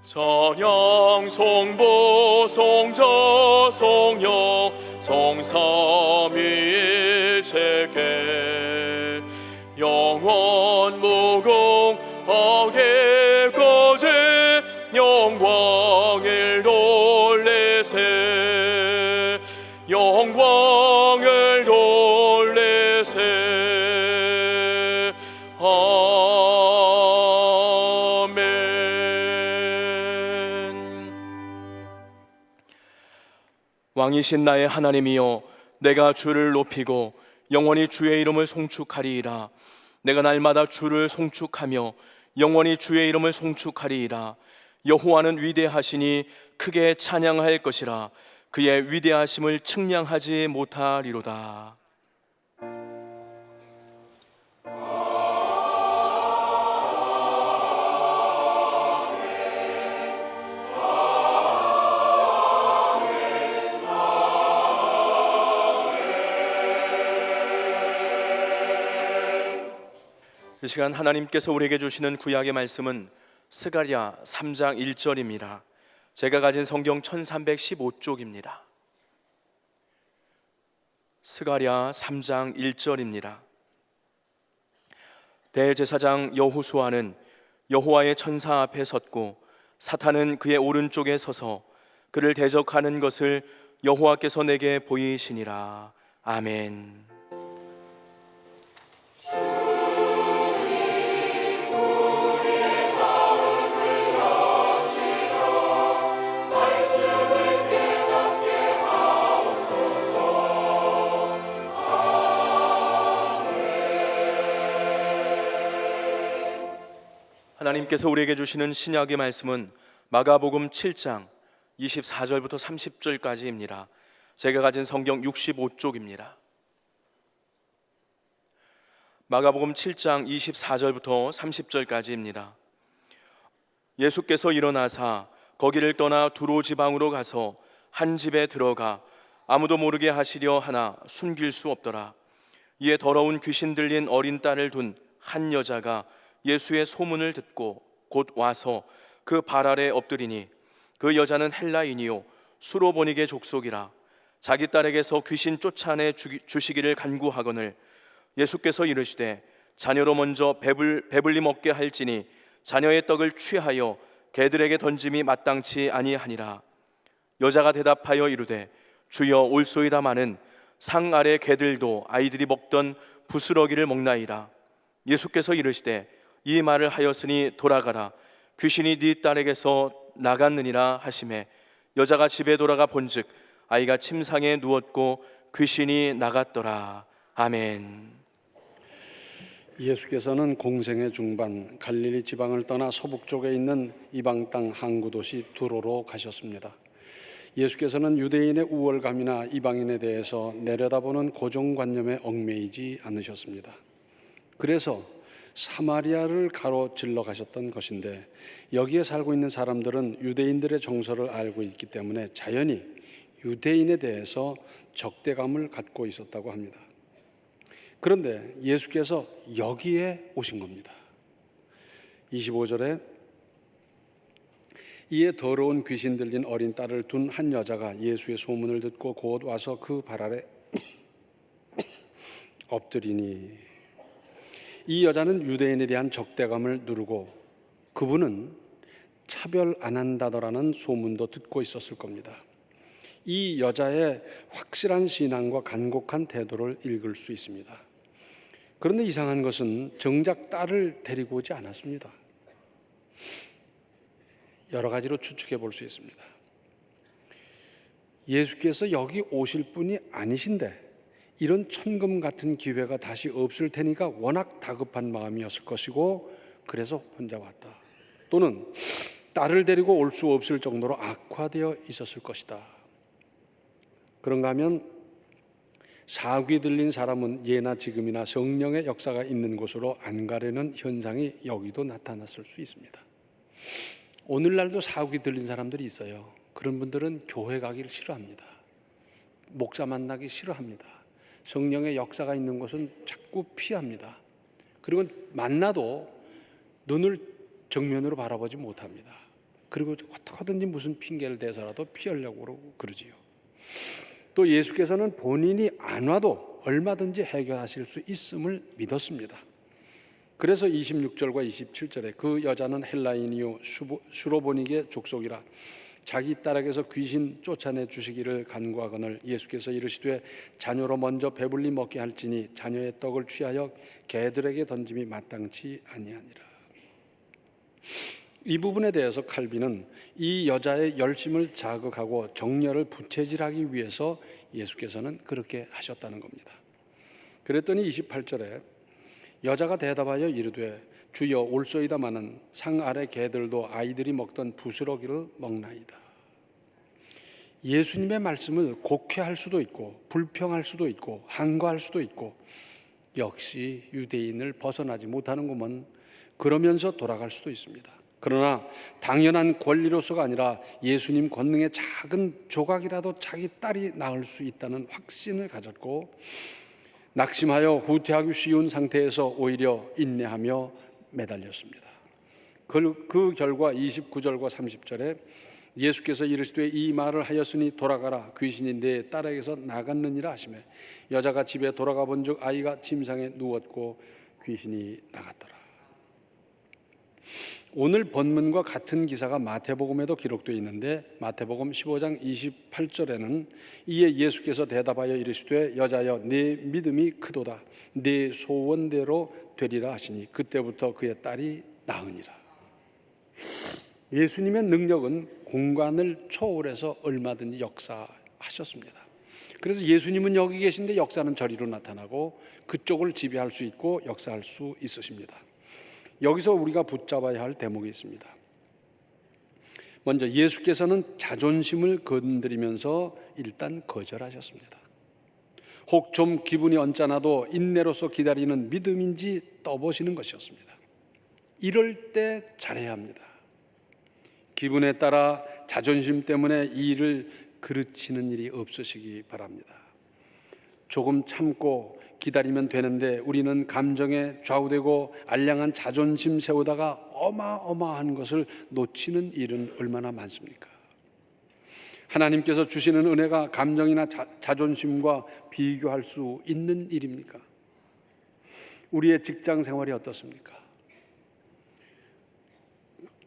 찬양 송보 송저 송영 성삼위일체계 영원 무궁하게 거제 영광을 돌리세 영광을 돌리세 왕이신 나의 하나님이여, 내가 주를 높이고 영원히 주의 이름을 송축하리이다. 내가 날마다 주를 송축하며 영원히 주의 이름을 송축하리이다. 여호와는 위대하시니 크게 찬양할 것이라. 그의 위대하심을 측량하지 못하리로다. 이 시간 하나님께서 우리에게 주시는 구약의 말씀은 스가랴 3장 1절입니다. 제가 가진 성경 1315쪽입니다. 스가랴 3장 1절입니다. 대제사장 여호수아는 여호와의 천사 앞에 섰고 사탄은 그의 오른쪽에 서서 그를 대적하는 것을 여호와께서 내게 보이시니라. 아멘. 하나님께서 우리에게 주시는 신약의 말씀은 마가복음 7장 24절부터 30절까지입니다. 제가 가진 성경 65쪽입니다. 마가복음 7장 24절부터 30절까지입니다. 예수께서 일어나사 거기를 떠나 두로 지방으로 가서 한 집에 들어가 아무도 모르게 하시려 하나 숨길 수 없더라. 이에 더러운 귀신 들린 어린 딸을 둔 한 여자가 예수의 소문을 듣고 곧 와서 그 발 아래 엎드리니, 그 여자는 헬라인이요 수로보니게 족속이라. 자기 딸에게서 귀신 쫓아내 주시기를 간구하거늘 예수께서 이르시되 자녀로 먼저 배불리 먹게 할지니 자녀의 떡을 취하여 개들에게 던짐이 마땅치 아니하니라. 여자가 대답하여 이르되 주여 올소이다마는 상 아래 개들도 아이들이 먹던 부스러기를 먹나이다. 예수께서 이르시되 이 말을 하였으니 돌아가라. 귀신이 네 딸에게서 나갔느니라 하시매 여자가 집에 돌아가 본즉 아이가 침상에 누웠고 귀신이 나갔더라. 아멘. 예수께서는 공생의 중반 갈릴리 지방을 떠나 서북쪽에 있는 이방 땅 항구 도시 두로로 가셨습니다. 예수께서는 유대인의 우월감이나 이방인에 대해서 내려다보는 고정관념에 얽매이지 않으셨습니다. 그래서 사마리아를 가로질러 가셨던 것인데, 여기에 살고 있는 사람들은 유대인들의 정서를 알고 있기 때문에 자연히 유대인에 대해서 적대감을 갖고 있었다고 합니다. 그런데 예수께서 여기에 오신 겁니다. 25절에 이에 더러운 귀신 들린 어린 딸을 둔 한 여자가 예수의 소문을 듣고 곧 와서 그 발 아래 엎드리니, 이 여자는 유대인에 대한 적대감을 누르고 그분은 차별 안 한다더라는 소문도 듣고 있었을 겁니다. 이 여자의 확실한 신앙과 간곡한 태도를 읽을 수 있습니다. 그런데 이상한 것은 정작 딸을 데리고 오지 않았습니다. 여러 가지로 추측해 볼 수 있습니다. 예수께서 여기 오실 분이 아니신데 이런 천금 같은 기회가 다시 없을 테니까 워낙 다급한 마음이었을 것이고, 그래서 혼자 왔다. 또는 딸을 데리고 올 수 없을 정도로 악화되어 있었을 것이다. 그런가 하면 사귀 들린 사람은 예나 지금이나 성령의 역사가 있는 곳으로 안 가려는 현상이 여기도 나타났을 수 있습니다. 오늘날도 사귀 들린 사람들이 있어요. 그런 분들은 교회 가기를 싫어합니다. 목자 만나기 싫어합니다. 성령의 역사가 있는 곳은 자꾸 피합니다. 그리고 만나도 눈을 정면으로 바라보지 못합니다. 그리고 어떻게든지 무슨 핑계를 대서라도 피하려고 그러지요. 또 예수께서는 본인이 안 와도 얼마든지 해결하실 수 있음을 믿었습니다. 그래서 26절과 27절에 그 여자는 헬라인이요 수로보니게 족속이라 자기 딸에게서 귀신 쫓아내 주시기를 간구하거늘 예수께서 이르시되 자녀로 먼저 배불리 먹게 할지니 자녀의 떡을 취하여 개들에게 던짐이 마땅치 아니하니라. 이 부분에 대해서 칼빈은 이 여자의 열심을 자극하고 정열을 부채질하기 위해서 예수께서는 그렇게 하셨다는 겁니다. 그랬더니 28절에 여자가 대답하여 이르되 주여 올소이다마는 상 아래 개들도 아이들이 먹던 부스러기를 먹나이다. 예수님의 말씀을 곡해할 수도 있고 불평할 수도 있고 항거할 수도 있고 역시 유대인을 벗어나지 못하는구먼 그러면서 돌아갈 수도 있습니다. 그러나 당연한 권리로서가 아니라 예수님 권능의 작은 조각이라도 자기 딸이 낳을 수 있다는 확신을 가졌고 낙심하여 후퇴하기 쉬운 상태에서 오히려 인내하며 매달렸습니다. 그 결과 29절과 30절에 예수께서 이르시되 이 말을 하였으니 돌아가라 귀신이 내 딸에게서 나갔느니라 하시매 여자가 집에 돌아가 본즉 아이가 침상에 누웠고 귀신이 나갔더라. 오늘 본문과 같은 기사가 마태복음에도 기록되어 있는데 마태복음 15장 28절에는 이에 예수께서 대답하여 이르시되 여자여 네 믿음이 크도다 네 소원대로 되리라 하시니 그때부터 그의 딸이 나으니라. 예수님의 능력은 공간을 초월해서 얼마든지 역사하셨습니다. 그래서 예수님은 여기 계신데 역사는 저리로 나타나고 그쪽을 지배할 수 있고 역사할 수 있으십니다. 여기서 우리가 붙잡아야 할 대목이 있습니다. 먼저 예수께서는 자존심을 건드리면서 일단 거절하셨습니다. 혹 좀 기분이 언짢아도 인내로서 기다리는 믿음인지 떠보시는 것이었습니다. 이럴 때 잘해야 합니다. 기분에 따라 자존심 때문에 이 일을 그르치는 일이 없으시기 바랍니다. 조금 참고 기다리면 되는데 우리는 감정에 좌우되고 알량한 자존심 세우다가 어마어마한 것을 놓치는 일은 얼마나 많습니까? 하나님께서 주시는 은혜가 감정이나 자존심과 비교할 수 있는 일입니까? 우리의 직장 생활이 어떻습니까?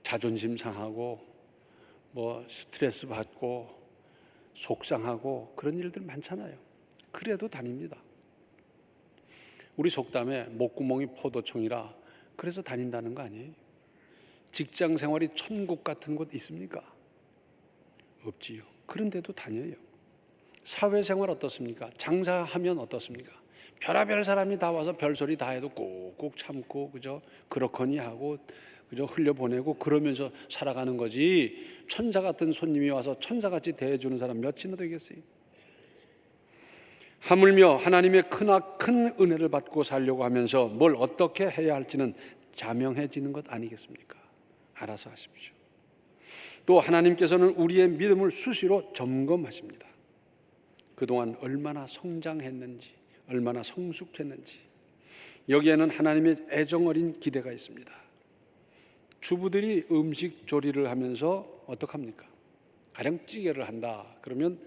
자존심 상하고 스트레스 받고 속상하고 그런 일들 많잖아요. 그래도 다닙니다. 우리 속담에 목구멍이 포도청이라 그래서 다닌다는 거 아니에요? 직장 생활이 천국 같은 곳 있습니까? 없지요. 그런데도 다녀요. 사회생활 어떻습니까? 장사하면 어떻습니까? 별의별 사람이 다 와서 별소리 다 해도 꾹꾹 참고 그저 그렇거니 하고 그저 흘려보내고 그러면서 살아가는 거지. 천사 같은 손님이 와서 천사같이 대해주는 사람 몇이나 되겠어요? 하물며 하나님의 큰 은혜를 받고 살려고 하면서 뭘 어떻게 해야 할지는 자명해지는 것 아니겠습니까? 알아서 하십시오. 또 하나님께서는 우리의 믿음을 수시로 점검하십니다. 그동안 얼마나 성장했는지 얼마나 성숙했는지 여기에는 하나님의 애정어린 기대가 있습니다. 주부들이 음식 조리를 하면서 어떡합니까? 가령 찌개를 한다 그러면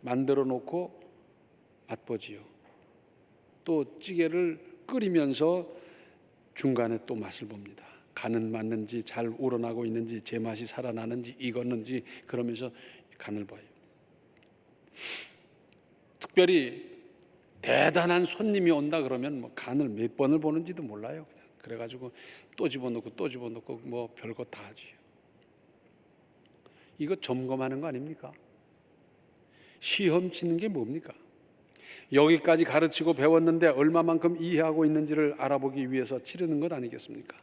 만들어 놓고 맛보지요. 또 찌개를 끓이면서 중간에 또 맛을 봅니다. 간은 맞는지 잘 우러나고 있는지 제맛이 살아나는지 익었는지 그러면서 간을 봐요. 특별히 대단한 손님이 온다 그러면 간을 몇 번을 보는지도 몰라요. 그래가지고 또 집어넣고 별거 다 하지요. 이거 점검하는 거 아닙니까? 시험 치는 게 뭡니까? 여기까지 가르치고 배웠는데 얼마만큼 이해하고 있는지를 알아보기 위해서 치르는 것 아니겠습니까?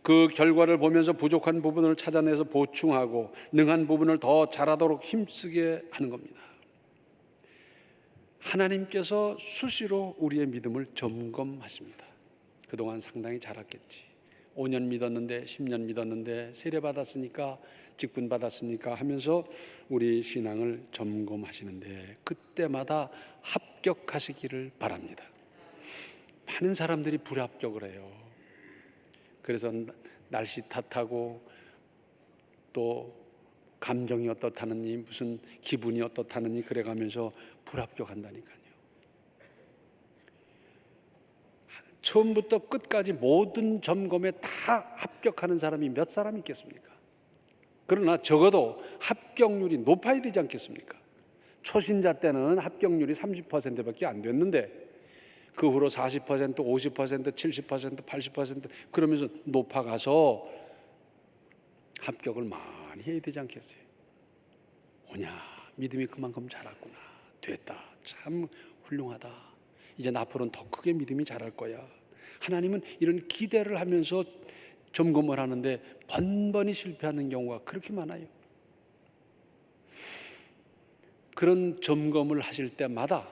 그 결과를 보면서 부족한 부분을 찾아내서 보충하고 능한 부분을 더 잘하도록 힘쓰게 하는 겁니다. 하나님께서 수시로 우리의 믿음을 점검하십니다. 그동안 상당히 잘했겠지. 5년 믿었는데 10년 믿었는데 세례 받았으니까 직분 받았으니까 하면서 우리 신앙을 점검하시는데 그때마다 합격하시기를 바랍니다. 많은 사람들이 불합격을 해요. 그래서 날씨 탓하고 또 감정이 어떻다느니 무슨 기분이 어떻다느니 그래가면서 불합격한다니까요. 처음부터 끝까지 모든 점검에 다 합격하는 사람이 몇 사람 있겠습니까? 그러나 적어도 합격률이 높아야 되지 않겠습니까? 초신자 때는 합격률이 30%밖에 안 됐는데 그 후로 40%, 50%, 70%, 80% 그러면서 높아가서 합격을 많이 해야 되지 않겠어요? 오냐, 믿음이 그만큼 자랐구나, 됐다, 참 훌륭하다, 이제 앞으로는 더 크게 믿음이 자랄 거야. 하나님은 이런 기대를 하면서 점검을 하는데 번번이 실패하는 경우가 그렇게 많아요. 그런 점검을 하실 때마다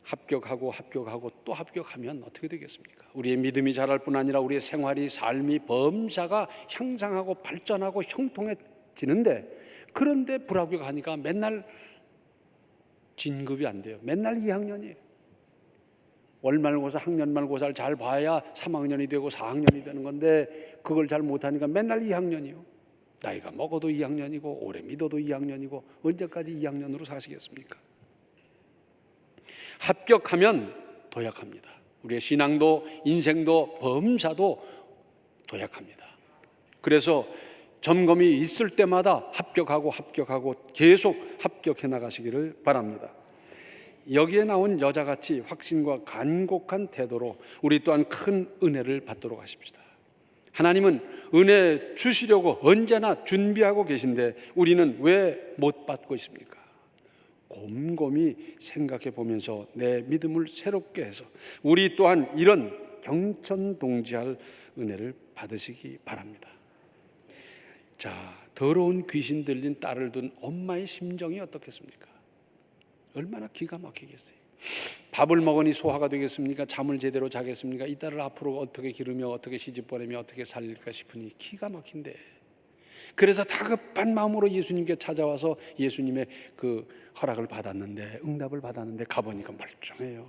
합격하고 또 합격하면 어떻게 되겠습니까? 우리의 믿음이 자랄 뿐 아니라 우리의 생활이, 삶이, 범사가 향상하고 발전하고 형통해지는데, 그런데 불합격하니까 맨날 진급이 안 돼요. 맨날 2학년이에요. 월말고사, 학년말고사를 잘 봐야 3학년이 되고 4학년이 되는 건데 그걸 잘 못하니까 맨날 2학년이요. 나이가 먹어도 2학년이고 오래 믿어도 2학년이고 언제까지 2학년으로 사시겠습니까? 합격하면 도약합니다. 우리의 신앙도 인생도 범사도 도약합니다. 그래서 점검이 있을 때마다 합격하고 계속 합격해 나가시기를 바랍니다. 여기에 나온 여자같이 확신과 간곡한 태도로 우리 또한 큰 은혜를 받도록 하십시다. 하나님은 은혜 주시려고 언제나 준비하고 계신데 우리는 왜 못 받고 있습니까? 곰곰이 생각해 보면서 내 믿음을 새롭게 해서 우리 또한 이런 경천동지할 은혜를 받으시기 바랍니다. 자, 더러운 귀신 들린 딸을 둔 엄마의 심정이 어떻겠습니까? 얼마나 기가 막히겠어요. 밥을 먹으니 소화가 되겠습니까? 잠을 제대로 자겠습니까? 이 딸을 앞으로 어떻게 기르며 어떻게 시집 보내며 어떻게 살릴까 싶으니 기가 막힌데, 그래서 다급한 마음으로 예수님께 찾아와서 예수님의 그 허락을 받았는데, 응답을 받았는데 가보니까 멀쩡해요.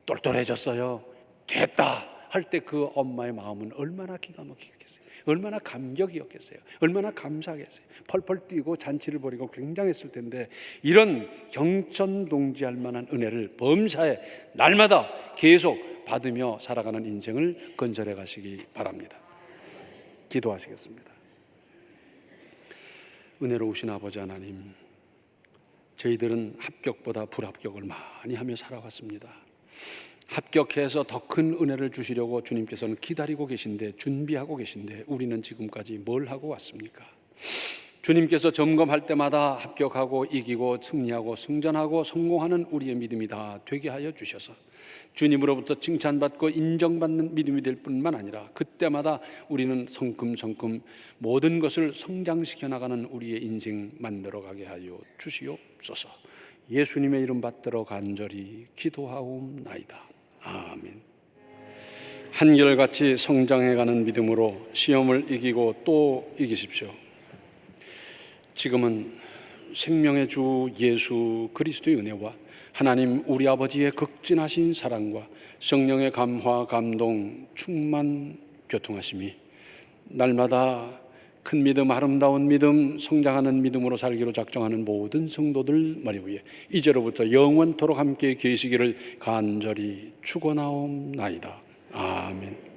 똘똘해졌어요. 됐다 할 때 그 엄마의 마음은 얼마나 기가 막히겠어요. 얼마나 감격이었겠어요. 얼마나 감사하겠어요. 펄펄 뛰고 잔치를 벌이고 굉장했을 텐데, 이런 경천동지할 만한 은혜를 범사에 날마다 계속 받으며 살아가는 인생을 건설해 가시기 바랍니다. 기도하시겠습니다. 은혜로우신 아버지 하나님, 저희들은 합격보다 불합격을 많이 하며 살아왔습니다. 합격해서 더 큰 은혜를 주시려고 주님께서는 기다리고 계신데, 준비하고 계신데 우리는 지금까지 뭘 하고 왔습니까? 주님께서 점검할 때마다 합격하고 이기고 승리하고 승전하고 성공하는 우리의 믿음이 다 되게 하여 주셔서 주님으로부터 칭찬받고 인정받는 믿음이 될 뿐만 아니라 그때마다 우리는 성큼성큼 모든 것을 성장시켜 나가는 우리의 인생 만들어가게 하여 주시옵소서. 예수님의 이름 받들어 간절히 기도하옵나이다. 아멘. 한결같이 성장해가는 믿음으로 시험을 이기고 또 이기십시오. 지금은 생명의 주 예수 그리스도의 은혜와 하나님 우리 아버지의 극진하신 사랑과 성령의 감화, 감동, 충만, 교통하심이 날마다 큰 믿음, 아름다운 믿음, 성장하는 믿음으로 살기로 작정하는 모든 성도들 머리 위에 이제로부터 영원토록 함께 계시기를 간절히 축원하옵나이다. 아멘.